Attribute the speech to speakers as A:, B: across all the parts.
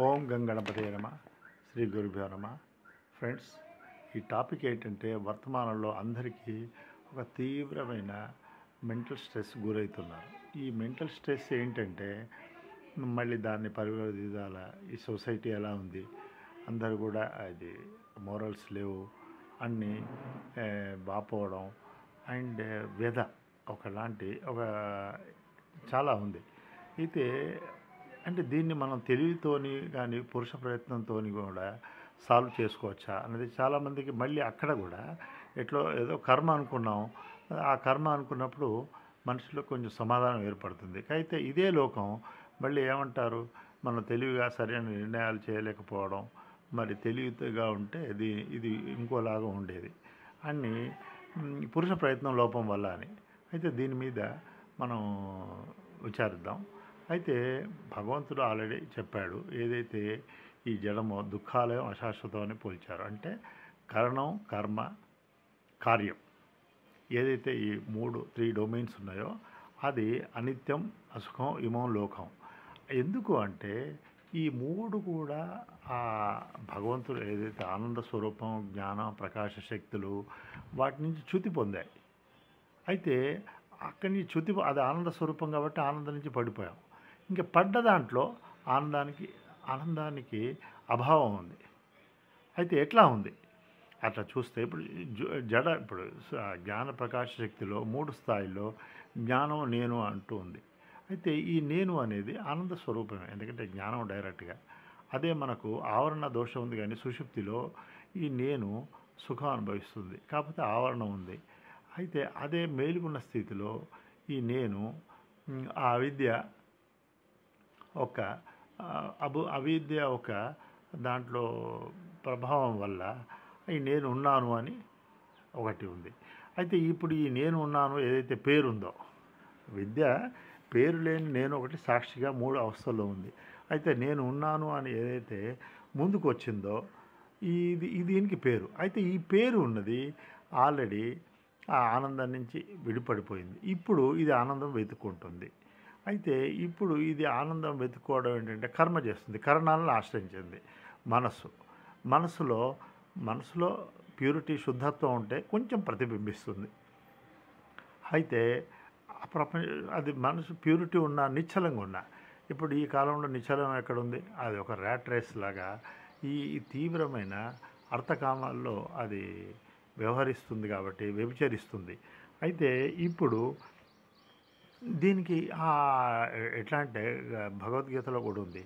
A: ఓం గంగణపతే నమ శ్రీ గురుభ్యో నమ. ఫ్రెండ్స్, ఈ టాపిక్ ఏంటంటే వర్తమానంలో అందరికీ ఒక తీవ్రమైన మెంటల్ స్ట్రెస్ గురవుతున్నారు. ఈ మెంటల్ స్ట్రెస్ ఏంటంటే మళ్ళీ దాన్ని పరివర్తించాలా, ఈ సొసైటీ ఎలా ఉంది, అందరూ కూడా అది మోరల్స్ లేవు, అన్నీ బాపోవడం అండ్ వ్యధ ఒకలాంటి చాలా ఉంది. అయితే అంటే దీన్ని మనం తెలివితోని కానీ పురుష ప్రయత్నంతో కూడా సాల్వ్ చేసుకోవచ్చా అనేది చాలామందికి మళ్ళీ అక్కడ కూడా ఏదో కర్మ అనుకున్నాం. ఆ కర్మ అనుకున్నప్పుడు మనిషిలో కొంచెం సమాధానం ఏర్పడుతుంది. అయితే ఇదే లోకం మళ్ళీ ఏమంటారు, మనం తెలివిగా సరైన నిర్ణయాలు చేయలేకపోవడం, మరి తెలివిగా ఉంటే ఇది ఇంకోలాగా ఉండేది అన్నీ పురుష ప్రయత్నం లోపం వల్ల అని. అయితే దీని మీద మనం విచారిద్దాం. అయితే భగవంతుడు ఆల్రెడీ చెప్పాడు, ఏదైతే ఈ జడమో దుఃఖాలయం అశాశ్వతం అని పోల్చారు. అంటే కరణం, కర్మ, కార్యం ఏదైతే ఈ 3 డొమైన్స్ ఉన్నాయో అది అనిత్యం, అసుఖం, ఇమం, లోకం. ఎందుకు అంటే ఈ 3 కూడా ఆ భగవంతుడు ఏదైతే ఆనంద స్వరూపం, జ్ఞానం, ప్రకాశ శక్తులు వాటి నుంచి చ్యుతి పొందాయి. అయితే అక్కడి నుంచి అది ఆనంద స్వరూపం కాబట్టి ఆనందం నుంచి పడిపోయాం. ఇంకా పడ్డ దాంట్లో ఆనందానికి అభావం ఉంది. అయితే ఎట్లా ఉంది అట్లా చూస్తే ఇప్పుడు ఇప్పుడు జ్ఞాన ప్రకాశ శక్తిలో 3 స్థాయిల్లో జ్ఞానం నేను అంటూ ఉంది. అయితే ఈ నేను అనేది ఆనంద స్వరూపమే, ఎందుకంటే జ్ఞానం డైరెక్ట్గా. అదే మనకు ఆవరణ దోషం ఉంది, కానీ సుషుప్తిలో ఈ నేను సుఖం అనుభవిస్తుంది, కాకపోతే ఆవరణ ఉంది. అయితే అదే మేలుకున్న స్థితిలో ఈ నేను ఆ అవిద్య ఒక దాంట్లో ప్రభావం వల్ల ఈ నేను ఉన్నాను అని ఒకటి ఉంది. అయితే ఇప్పుడు ఈ నేను ఉన్నాను ఏదైతే పేరుందో, విద్య పేరు లేని నేను ఒకటి సాక్షిగా 3 అవస్థల్లో ఉంది. అయితే నేను ఉన్నాను అని ఏదైతే ముందుకు వచ్చిందో ఇది దీనికి పేరు. అయితే ఈ పేరు ఉన్నది ఆల్రెడీ ఆ ఆనందం నుంచి విడిపడిపోయింది. ఇప్పుడు ఇది ఆనందం వెతుక్కుంటుంది. అయితే ఇప్పుడు ఇది ఆనందం వెతుక్కోవడం ఏంటంటే కర్మ చేస్తుంది, కరణాలను ఆశ్రయించింది. మనసులో ప్యూరిటీ, శుద్ధత్వం ఉంటే కొంచెం ప్రతిబింబిస్తుంది. అయితే అది మనసు ప్యూరిటీ ఉన్నా, నిశ్చలంగా ఉన్నా, ఇప్పుడు ఈ కాలంలో నిశ్చలం ఎక్కడుంది, అది ఒక ర్యాట్ రేస్ లాగా ఈ తీవ్రమైన అర్థకామాల్లో అది వ్యవహరిస్తుంది కాబట్టి వ్యభిచరిస్తుంది. అయితే ఇప్పుడు దీనికి ఎట్లా అంటే భగవద్గీతలో కూడా ఉంది,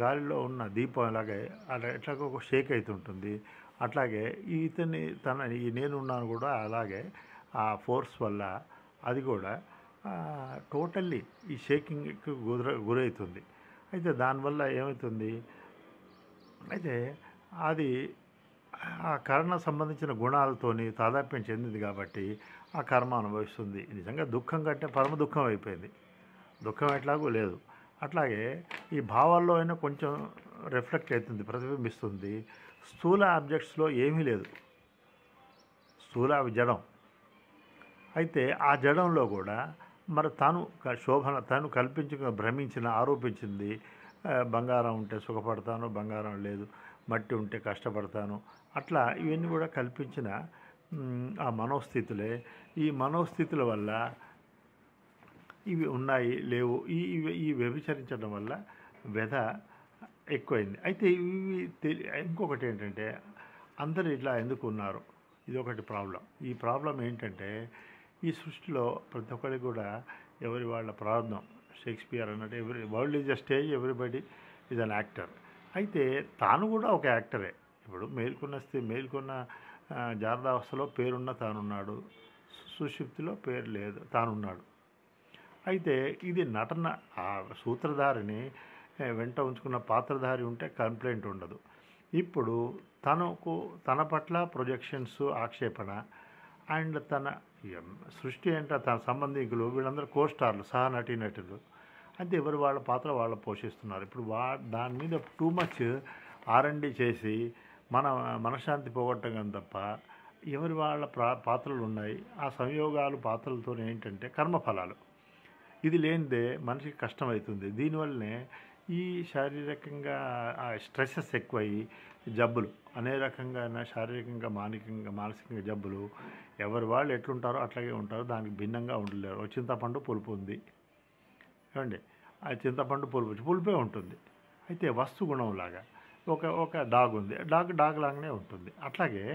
A: గాలిలో ఉన్న దీపం అలాగే ఎట్లాగో ఒక షేక్ అవుతుంటుంది. అట్లాగే ఈ నేనున్నాను కూడా అలాగే ఆ ఫోర్స్ వల్ల అది కూడా టోటల్లీ ఈ షేకింగ్కి గురవుతుంది. అయితే దానివల్ల ఏమవుతుంది, అయితే అది ఆ కర్ణ సంబంధించిన గుణాలతోని తాదాప్యం చెందింది కాబట్టి ఆ కర్మ అనుభవిస్తుంది. నిజంగా దుఃఖం కంటే పరమ దుఃఖం అయిపోయింది, దుఃఖం ఎట్లాగూ లేదు. అట్లాగే ఈ భావాల్లో అయినా కొంచెం రిఫ్లెక్ట్ అవుతుంది, ప్రతిబింబిస్తుంది. స్థూల ఆబ్జెక్ట్స్లో ఏమీ లేదు, స్థూల జడం. అయితే ఆ జడంలో కూడా మరి తను భ్రమించిన, ఆరోపించింది, బంగారం ఉంటే సుఖపడతాను, బంగారం లేదు, మట్టి ఉంటే కష్టపడతాను, అట్లా ఇవన్నీ కూడా కల్పించిన ఆ మనోస్థితులే. ఈ మనోస్థితుల వల్ల ఇవి ఉన్నాయి లేవు, ఈ వ్యభిచరించడం వల్ల వ్యధ ఎక్కువైంది. అయితే ఇంకొకటి ఏంటంటే అందరూ ఇట్లా ఎందుకు ఉన్నారు, ఇది ఒకటి ప్రాబ్లం. ఈ ప్రాబ్లం ఏంటంటే ఈ సృష్టిలో ప్రతి ఒక్కరికి కూడా ఎవరి వాళ్ళ ప్రారంభం. షేక్స్పియర్ అన్నట్టు world is a stage, everybody is an actor. అయితే తాను కూడా ఒక యాక్టరే. ఇప్పుడు మేల్కొన్న జాగ్రత్తావస్థలో పేరున్న తానున్నాడు, సుషుప్తిలో పేరు లేదు, తానున్నాడు. అయితే ఇది నటన. ఆ సూత్రధారిని వెంట ఉంచుకున్న పాత్రధారి ఉంటే కంప్లైంట్ ఉండదు. ఇప్పుడు తన పట్ల ప్రొజెక్షన్స్, ఆక్షేపణ అండ్ సృష్టి అంటే తన సంబంధికులు వీళ్ళందరూ కోస్టార్లు, సహనటీనటులు. అయితే ఎవరు వాళ్ళ పాత్ర వాళ్ళు పోషిస్తున్నారు. ఇప్పుడు దాని మీద టూ మచ్ R&D చేసి మనశ్శాంతి పోగొట్టడం తప్ప ఎవరి వాళ్ళ పాత్రలు ఉన్నాయి. ఆ సంయోగాలు పాత్రలతో ఏంటంటే కర్మఫలాలు. ఇది లేనిదే మనిషికి కష్టమవుతుంది. దీనివల్లనే ఈ శారీరకంగా స్ట్రెసెస్ ఎక్కువయ్యి జబ్బులు అనే రకంగా శారీరకంగా మానసికంగా జబ్బులు ఎవరి వాళ్ళు ఎట్లుంటారో అట్లాగే ఉంటారు, దానికి భిన్నంగా ఉండలేరు. చింతపండు పులుపు ఉంది ఏమండి, ఆ చింతపండు పులుపే ఉంటుంది. అయితే వస్తు గుణంలాగా ఒక ఒక డాగ్ ఉంది, డాగ్ లాగానే ఉంటుంది. అట్లాగే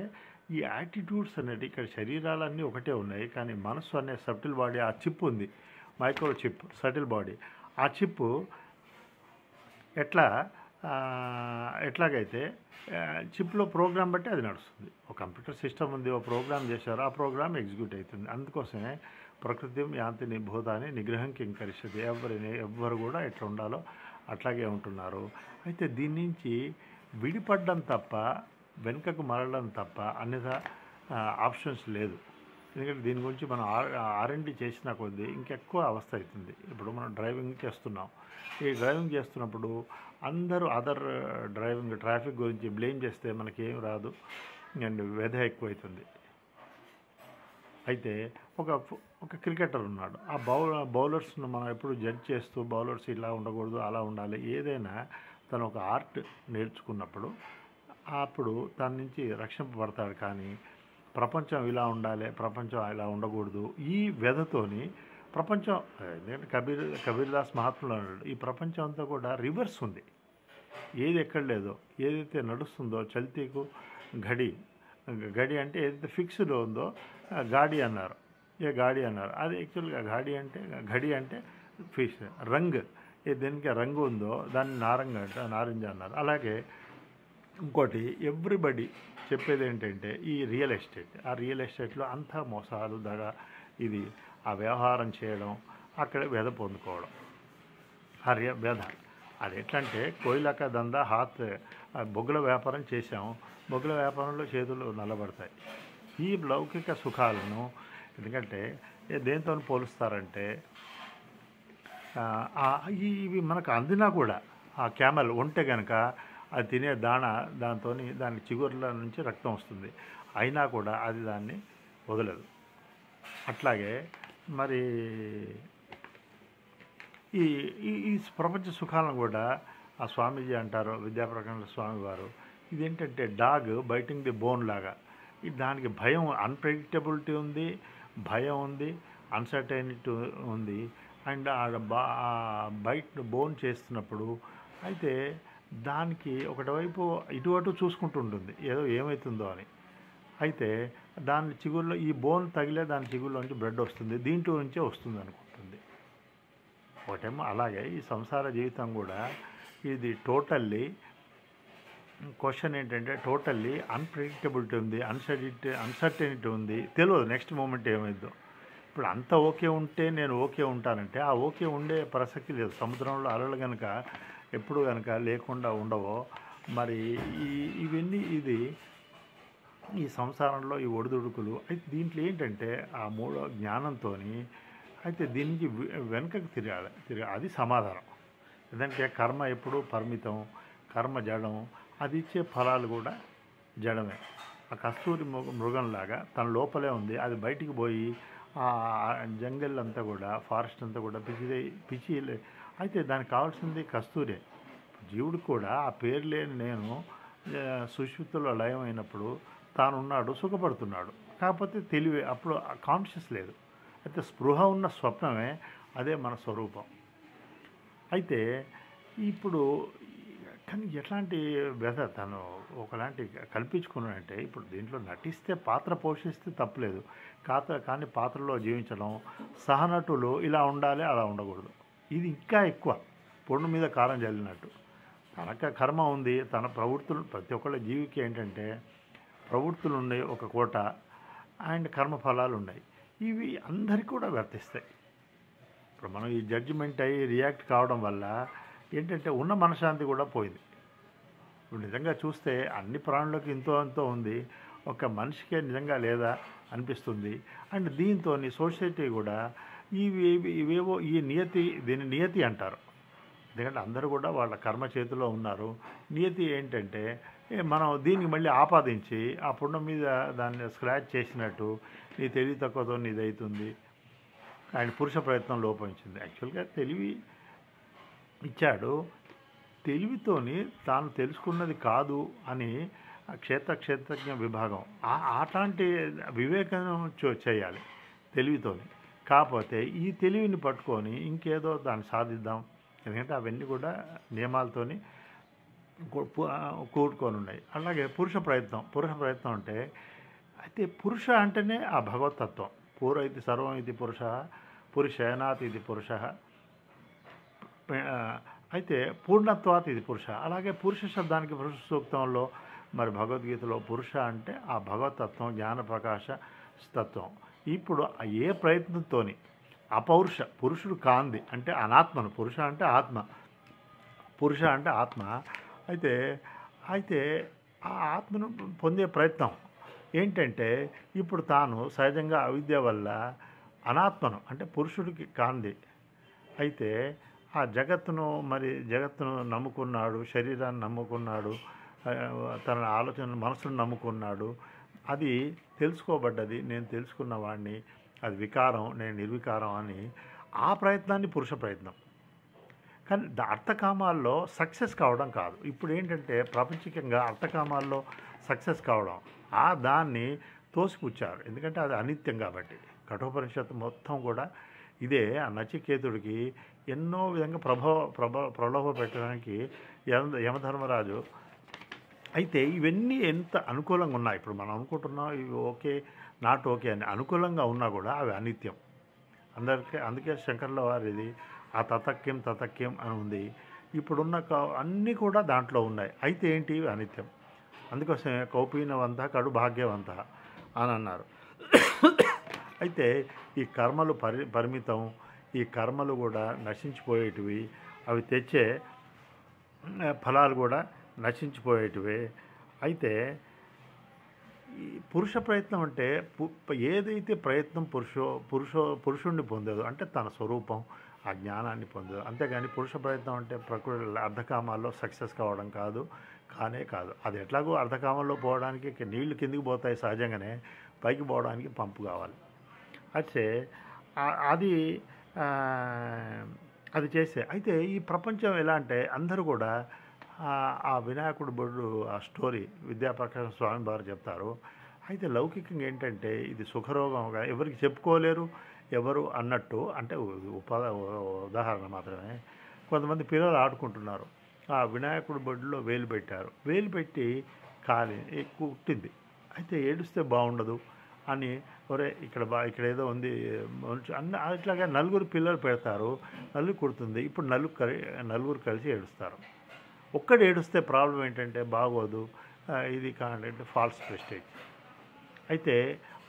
A: ఈ యాటిట్యూడ్స్ అనేవి ఇక్కడ శరీరాలన్నీ ఒకటే ఉన్నాయి, కానీ మనసు అనే సటిల్ బాడీ, ఆ చిప్ ఉంది, మైక్రో చిప్, సటిల్ బాడీ. ఆ చిప్పు ఎట్లా ఎట్లాగైతే చిప్లో ప్రోగ్రామ్ బట్టి అది నడుస్తుంది. ఒక కంప్యూటర్ సిస్టమ్ ఉంది, ఒక ప్రోగ్రామ్ చేశారు, ఆ ప్రోగ్రామ్ ఎగ్జిక్యూట్ అవుతుంది. అందుకోసమే ప్రకృతి యాంతిని భూతాన్ని నిగ్రహం కింకరిస్తుంది. ఎవ్వరు కూడా ఎట్లా ఉండాలో అట్లాగే ఉంటున్నారు. అయితే దీని నుంచి విడిపడడం తప్ప, వెనుకకు మరలడం తప్ప అన్నిదా ఆప్షన్స్ లేదు. ఎందుకంటే దీని గురించి మనం R&D చేసిన కొద్దీ ఇంకెక్కువ అవస్థ అవుతుంది. ఇప్పుడు మనం డ్రైవింగ్ చేస్తున్నాం, ఈ డ్రైవింగ్ చేస్తున్నప్పుడు అందరూ అదర్ ట్రాఫిక్ గురించి బ్లేమ్ చేస్తే మనకేం రాదు అండ్ వ్యధ ఎక్కువవుతుంది. అయితే ఒక క్రికెటర్ ఉన్నాడు, ఆ బౌలర్స్ను మనం ఎప్పుడు జడ్జ్ చేస్తూ బౌలర్స్ ఇలా ఉండకూడదు అలా ఉండాలి, ఏదైనా తను ఒక ఆర్ట్ నేర్చుకున్నప్పుడు అప్పుడు దాని నుంచి రక్షింపబడతాడు. కానీ ప్రపంచం ఇలా ఉండాలి, ప్రపంచం ఇలా ఉండకూడదు, ఈ వ్యధతోని ప్రపంచం, ఎందుకంటే కబీర్దాస్ మహాత్ములు అన్నాడు, ఈ ప్రపంచం అంతా కూడా రివర్స్ ఉంది. ఏది ఎక్కడ లేదో, ఏదైతే నడుస్తుందో చల్తీకు గడి అంటే ఏదైతే ఫిక్స్డ్ ఉందో గాడి అన్నారు, గాడి అన్నారు. అది యాక్చువల్గా ఘడి అంటే ఫిష్. దేనికి రంగు ఉందో దాన్ని నారింజ అన్నారు. అలాగే ఇంకోటి ఎవ్రీబడి చెప్పేది ఏంటంటే ఈ రియల్ ఎస్టేట్, ఆ రియల్ ఎస్టేట్లో అంతా మోసాలు ఇది ఆ వ్యవహారం చేయడం, అక్కడ వ్యధ పొందుకోవడం, ఆ వ్యధ. అది ఎట్లా అంటే కోయిలక దందా బొగ్గుల వ్యాపారం చేసాము, బొగ్గుల వ్యాపారంలో చేతులు నల్లబడతాయి. ఈ లౌకిక సుఖాలను ఎందుకంటే దేంతో పోలుస్తారంటే ఇవి మనకు అందినా కూడా ఆ క్యామెల్ ఉంటే కనుక అది తినే దాంతో దాని చిగుర్ల నుంచి రక్తం వస్తుంది, అయినా కూడా అది దాన్ని వదలదు. అట్లాగే మరి ఈ ప్రపంచ సుఖాలను కూడా ఆ స్వామీజీ అంటారు, విద్యాప్రకాశ స్వామి వారు, ఇదేంటంటే డాగ్ బైటింగ్ ది బోన్ లాగా. దానికి భయం, అన్ప్రెడిక్టబిలిటీ ఉంది, భయం ఉంది, అన్సర్టైనిటీ ఉంది. అండ్ బోన్ చేస్తున్నప్పుడు అయితే దానికి ఒకటివైపు ఇటు చూసుకుంటూ ఉంటుంది ఏదో ఏమవుతుందో అని. అయితే దాని చిగురులో ఈ బోన్ తగిలే దాని చిగురులో నుంచి బ్లడ్ వస్తుంది, దీంట్లో నుంచే వస్తుంది అనుకుంటుంది ఒకటేమో. అలాగే ఈ సంసార జీవితం కూడా ఇది టోటల్లీ క్వశ్చన్ ఏంటంటే టోటల్లీ అన్ప్రెడిక్టబిలిటీ ఉంది, అన్సర్టెనిటీ ఉంది, తెలియదు నెక్స్ట్ మూమెంట్ ఏమైందో. ఇప్పుడు అంత ఓకే ఉంటే నేను ఓకే ఉంటానంటే ఆ ఓకే ఉండే ప్రసక్తి లేదు. సముద్రంలో అలలు కనుక ఎప్పుడు కనుక లేకుండా ఉండవో మరి ఇవన్నీ ఈ సంసారంలో ఈ ఒడిదుడుకులు. అయితే దీంట్లో ఏంటంటే ఆ మూడో జ్ఞానంతో అయితే దీనికి వెనుకకు తిరగాలి, అది సమాధానం. ఎందుకంటే కర్మ ఎప్పుడూ పరిమితం, కర్మ జడం, అది ఇచ్చే ఫలాలు కూడా జడమే. ఆ కస్తూరి మృగంలాగా తన లోపలే ఉంది, అది బయటికి పోయి ఆ జంగల్ అంతా కూడా, ఫారెస్ట్ అంతా కూడా పిచ్చి అయితే దానికి కావాల్సింది కస్తూరే. జీవుడు కూడా ఆ పేరు లేని నేను సుషుప్తిలో లయం అయినప్పుడు తానున్నాడు, సుఖపడుతున్నాడు, కాకపోతే తెలివే అప్పుడు కాన్షియస్ లేదు. అయితే స్పృహ ఉన్న స్వప్నమే అదే మన స్వరూపం. అయితే ఇప్పుడు కానీ ఎట్లాంటి వ్యధ తను ఒకలాంటి కల్పించుకున్నాడంటే, ఇప్పుడు దీంట్లో నటిస్తే పాత్ర పోషిస్తే తప్పలేదు, కానీ పాత్రలో జీవించడం, సహనటులు ఇలా ఉండాలి అలా ఉండకూడదు, ఇది ఇంకా ఎక్కువ పొండు మీద కారం జల్లినట్టు. తనక కర్మ ఉంది, తన ప్రవృత్తులు ప్రతి ఒక్కళ్ళ జీవికి ఏంటంటే ప్రవృత్తులు ఉన్నాయి ఒక కోట, అండ్ కర్మఫలాలు ఉన్నాయి, ఇవి అందరికీ కూడా వర్తిస్తాయి. ఇప్పుడు మనం ఈ జడ్జిమెంట్ అయ్యి రియాక్ట్ కావడం వల్ల ఏంటంటే ఉన్న మనశ్శాంతి కూడా పోయింది. ఇప్పుడు నిజంగా చూస్తే అన్ని ప్రాణులకు ఎంతో ఉంది, ఒక మనిషికే నిజంగా లేదా అనిపిస్తుంది. అండ్ దీంతో సొసైటీ కూడా ఇవేవో దీన్ని నియతి అంటారు. ఎందుకంటే అందరూ కూడా వాళ్ళ కర్మ చేతిలో ఉన్నారు. నియతి ఏంటంటే మనం దీనికి మళ్ళీ ఆపాదించి ఆ పుండం మీద దాన్ని స్క్రాచ్ చేసినట్టు నీ తెలివి తక్కువతో నీది అవుతుంది, ఆయన పురుష ప్రయత్నం లోపించింది. యాక్చువల్గా తెలివి ఇచ్చాడు, తెలివితోని తాను తెలుసుకున్నది కాదు అని క్షేత్రజ్ఞ విభాగం అట్లాంటి వివేకం చేయాలి తెలివితోని. కాకపోతే ఈ తెలివిని పట్టుకొని ఇంకేదో దాన్ని సాధిద్దాం, ఎందుకంటే అవన్నీ కూడా నియమాలతోని కూడుకొని ఉన్నాయి. అలాగే పురుష ప్రయత్నం అంటే అయితే పురుష అంటేనే ఆ భగవతత్వం. పూర్వ ఇది సర్వం ఇది పురుష, పురుషేనాత్ ఇది పురుష, అయితే పూర్ణత్వాత్ ఇది పురుష. అలాగే పురుష శబ్దానికి పురుష సూక్తంలో మరి భగవద్గీతలో పురుష అంటే ఆ భగవతత్వం, జ్ఞాన ప్రకాశ తత్వం. ఇప్పుడు ఏ ప్రయత్నంతోని అపౌరుష పురుషుడు కాంది అంటే అనాత్మను, పురుష అంటే ఆత్మ. అయితే ఆ ఆత్మను పొందే ప్రయత్నం ఏంటంటే ఇప్పుడు తాను సహజంగా అవిద్య వల్ల అనాత్మను అంటే పురుషుడికి కాంది. అయితే ఆ జగత్తును నమ్ముకున్నాడు, శరీరాన్ని నమ్ముకున్నాడు, తన ఆలోచన మనసును నమ్ముకున్నాడు. అది తెలుసుకోబడ్డది, నేను తెలుసుకున్నవాడిని, అది వికారం, నేను నిర్వికారం అని ఆ ప్రయత్నాన్ని పురుష ప్రయత్నం. కానీ అర్థకామాల్లో సక్సెస్ కావడం కాదు. ఇప్పుడు ఏంటంటే ప్రపంచికంగా అర్థకామాల్లో సక్సెస్ కావడం దాన్ని తోసిపుచ్చారు, ఎందుకంటే అది అనిత్యం కాబట్టి. కఠోపనిషత్తు మొత్తం కూడా ఇదే. ఆ నచికేతుడికి ఎన్నో విధంగా ప్రలోభ పెట్టడానికి యమధర్మరాజు. అయితే ఇవన్నీ ఎంత అనుకూలంగా ఉన్నాయి, ఇప్పుడు మనం అనుకుంటున్నాం ఇవి ఓకే నాట్ ఓకే అని, అనుకూలంగా ఉన్నా కూడా అవి అనిత్యం. అందుకే శంకర్ల వారిది ఆ తతక్యం అని ఉంది. ఇప్పుడున్న అన్నీ కూడా దాంట్లో ఉన్నాయి. అయితే ఏంటి అనిత్యం. అందుకోసమే కౌపీనవంత కడు భాగ్యవంత అని అన్నారు. అయితే ఈ కర్మలు పరిమితం, ఈ కర్మలు కూడా నశించిపోయేటివి, అవి తెచ్చే ఫలాలు కూడా నశించిపోయేటివే. అయితే ఈ పురుష ప్రయత్నం అంటే ఏదైతే ప్రయత్నం పురుషుణ్ణి పొందేదో అంటే తన స్వరూపం, ఆ జ్ఞానాన్ని పొందేదో. అంతేగాని పురుష ప్రయత్నం అంటే ప్రకృతి అర్ధకామాల్లో సక్సెస్ కావడం కానే కాదు. అది ఎట్లాగో అర్ధకామంలో పోవడానికి నీళ్లు కిందికి పోతాయి సహజంగానే, పైకి పోవడానికి పంపు కావాలి. అయితే అది చేస్తే అయితే ఈ ప్రపంచం ఎలా అంటే అందరూ కూడా ఆ వినాయకుడు బొడ్డు ఆ స్టోరీ విద్యాప్రకాశ స్వామి వారు చెప్తారు. అయితే లౌకికంగా ఏంటంటే ఇది సుఖరోగంగా ఎవరికి చెప్పుకోలేరు ఎవరు అన్నట్టు, అంటే ఉదాహరణ మాత్రమే. కొంతమంది పిల్లలు ఆడుకుంటున్నారు, ఆ వినాయకుడు బొడ్డులో వేలు పెట్టారు, వేలు పెట్టి కాలి కుట్టింది. అయితే ఏడుస్తే బాగుండదు అని ఒరే ఇక్కడ ఏదో ఉంది అట్లాగే నలుగురు పిల్లలు పెడతారు, నలుగురు కుడుతుంది. ఇప్పుడు నలుగురు కలిసి ఏడుస్తారు. ఒక్కడు ఏడుస్తే ప్రాబ్లం ఏంటంటే బాగోదు, ఇది కాదంటే ఫాల్స్ ప్రెస్టేజ్. అయితే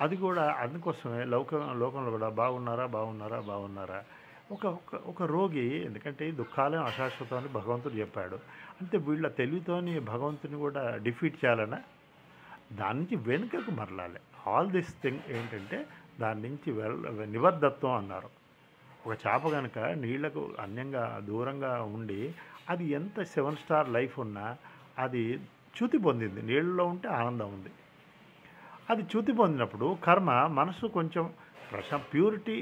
A: అది కూడా అందుకోసమే లోకంలో కూడా బాగున్నారా ఒక రోగి, ఎందుకంటే దుఃఖాలే అశాశ్వతం అని భగవంతుడు చెప్పాడు. అంటే వీళ్ళ తెలివితోని భగవంతుని కూడా డిఫీట్ చేయాలన్నా దాని నుంచి వెనుకకు మరలాలి. ఆల్ దిస్ థింగ్ ఏంటంటే దాని నుంచి నిబద్ధత్వం అన్నారు. ఒక చేప కనుక నీళ్లకు అన్యంగా దూరంగా ఉండి అది ఎంత 7 స్టార్ లైఫ్ ఉన్నా అది చ్యుతి పొందింది. నీళ్ళలో ఉంటే ఆనందం ఉంది. అది చ్యుతి పొందినప్పుడు కర్మ మనసు కొంచెం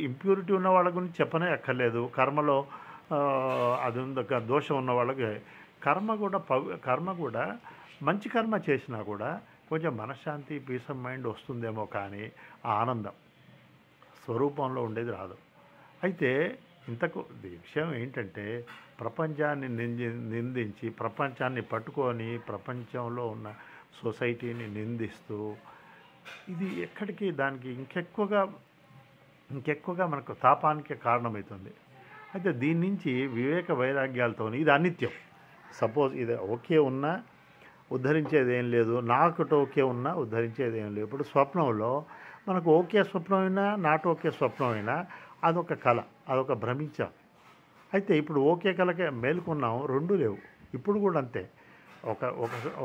A: ఇంప్యూరిటీ ఉన్న వాళ్ళ గురించి చెప్పనే అక్కర్లేదు. కర్మలో అది దోషం ఉన్న వాళ్ళకి కర్మ కూడా మంచి కర్మ చేసినా కూడా కొంచెం మనశ్శాంతి, పీస్ ఆఫ్ మైండ్ వస్తుందేమో, కానీ ఆ ఆనందం స్వరూపంలో ఉండేది రాదు. అయితే ఇంతకు విషయం ఏంటంటే ప్రపంచాన్ని నిందించి, ప్రపంచాన్ని పట్టుకొని, ప్రపంచంలో ఉన్న సొసైటీని నిందిస్తూ ఇది ఎక్కడికి దానికి ఇంకెక్కువగా మనకు తాపానికి కారణమవుతుంది. అయితే దీని నుంచి వివేక వైరాగ్యాలతో ఇది అనిత్యం. సపోజ్ ఇది ఓకే ఉన్నా ఉద్ధరించేది ఏం లేదు, నాకటి ఓకే ఉన్నా ఉద్ధరించేది ఏం లేదు. ఇప్పుడు స్వప్నంలో మనకు ఓకే స్వప్నం అయినా నాట్ ఓకే స్వప్నం అయినా అదొక కళ, అదొక భ్రమించాం. అయితే ఇప్పుడు ఓకే కళకే మేలుకున్నాం, రెండు లేవు. ఇప్పుడు కూడా అంతే.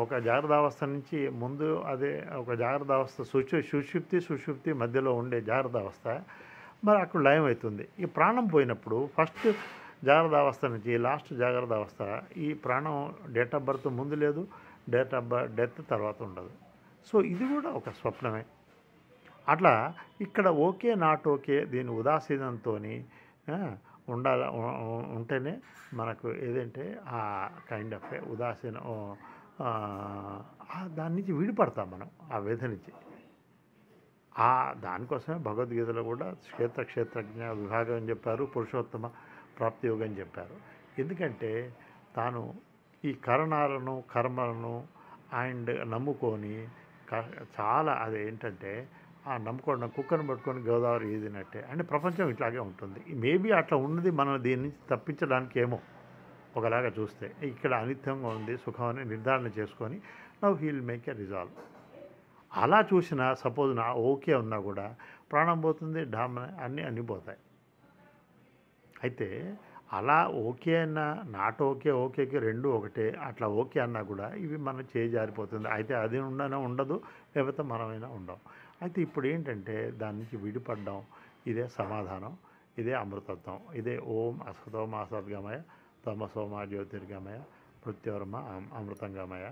A: ఒక జాగ్రత్తావస్థ నుంచి ముందు అదే ఒక జాగ్రత్తావస్థ సుషుప్తి మధ్యలో ఉండే జాగ్రత్తావస్థ మరి అక్కడ లయం అవుతుంది. ఈ ప్రాణం పోయినప్పుడు ఫస్ట్ జాగ్రత్తావస్థ నుంచి లాస్ట్ జాగ్రత్తావస్థ, ఈ ప్రాణం డేట్ ఆఫ్ బర్త్ ముందు లేదు, డెత్ తర్వాత ఉండదు. సో ఇది కూడా ఒక స్వప్నమే. అట్లా ఇక్కడ ఓకే నాట్ ఓకే దీని ఉదాసీనంతో ఉండాల ఉంటేనే మనకు ఏదంటే ఆ కైండ్ ఆఫ్ ఉదాసీన దాని నుంచి విడిపడతాం మనం ఆ వ్యధ నుంచి. దానికోసమే భగవద్గీతలో కూడా క్షేత్రజ్ఞ విభాగం అని చెప్పారు, పురుషోత్తమ ప్రాప్తి యోగం అని చెప్పారు. ఎందుకంటే తాను ఈ కరణాలను కర్మలను అండ్ నమ్ముకొని చాలా అదేంటంటే నమ్ముకోవడం కుక్కను పట్టుకొని గోదావరి ఈదినట్టే అంటే ప్రపంచం ఇట్లాగే ఉంటుంది. మేబీ అట్లా ఉన్నది మనం దీని నుంచి తప్పించడానికి ఏమో ఒకలాగా చూస్తే ఇక్కడ అనిత్యంగా ఉంది సుఖం అని నిర్ధారణ చేసుకొని now heal make a resolve. అలా చూసినా సపోజ్ నా ఓకే ఉన్నా కూడా ప్రాణం పోతుంది, డామ్ అన్నీ పోతాయి. అయితే అలా ఓకే అన్నా నాట్ ఓకే ఓకేకి రెండు ఒకటే అట్లా ఓకే అన్నా కూడా ఇవి మనం జారిపోతుంది. అయితే అది ఉండదు, లేకపోతే మనమైనా ఉండం. అయితే ఇప్పుడు ఏంటంటే దాని నుంచి విడిపడ్డాం. ఇదే సమాధానం, ఇదే అమృతత్వం, ఇదే ఓం అసతోమ అసద్గమయ తమసోమ జ్యోతిర్గమయ మృత్యోర్మ అమృతంగమయ.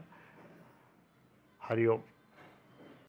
A: హరి ఓం.